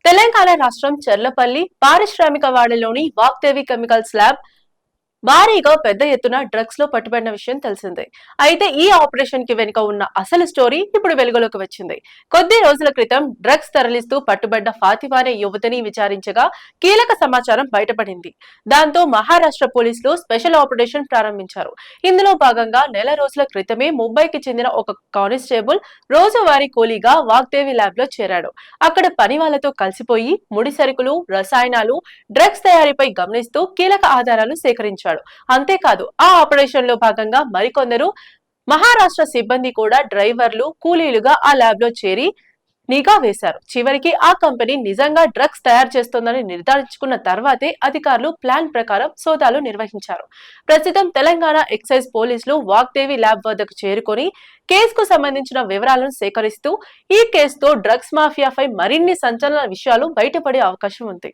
తెలంగాణ రాష్ట్రం Cherlapally పారిశ్రామికవాడలోని Vagdevi chemicals lab భారీగా పెద్ద ఎత్తున డ్రగ్స్ లో పట్టుబడిన విషయం తెలిసిందే. అయితే ఈ ఆపరేషన్ కి వెనుక ఉన్న అసలు స్టోరీ ఇప్పుడు వెలుగులోకి వచ్చింది. కొద్ది రోజుల క్రితం డ్రగ్స్ తరలిస్తూ పట్టుబడ్డ ఫాతిమా అనే యువతిని విచారించగా కీలక సమాచారం బయటపడింది. దాంతో మహారాష్ట్ర పోలీసులు స్పెషల్ ఆపరేషన్ ప్రారంభించారు. ఇందులో భాగంగా నెల రోజుల క్రితమే ముంబైకి చెందిన ఒక కానిస్టేబుల్ రోజువారీ కూలీగా వాగ్దేవి ల్యాబ్ లో చేరాడు. అక్కడ పని వాళ్లతో కలిసిపోయి ముడి సరుకులు, రసాయనాలు, డ్రగ్స్ తయారీపై గమనిస్తూ కీలక ఆధారాలు సేకరించాడు. అంతేకాదు ఆ ఆపరేషన్ లో భాగంగా మరికొందరు మహారాష్ట్ర సిబ్బంది కూడా డ్రైవర్లు, కూలీలుగా ఆ ల్యాబ్ లో చేరి నిఘా వేశారు. చివరికి ఆ కంపెనీ నిజంగా డ్రగ్స్ తయారు చేస్తోందని నిర్ధారించుకున్న తర్వాతే అధికారులు ప్లాన్ ప్రకారం సోదాలు నిర్వహించారు. ప్రస్తుతం తెలంగాణ ఎక్సైజ్ పోలీసులు వాగ్దేవి ల్యాబ్ వద్దకు చేరుకొని కేసుకు సంబంధించిన వివరాలను సేకరిస్తూ ఈ కేసుతో డ్రగ్స్ మాఫియాపై మరిన్ని సంచలన విషయాలు బయటపడే అవకాశం ఉంది.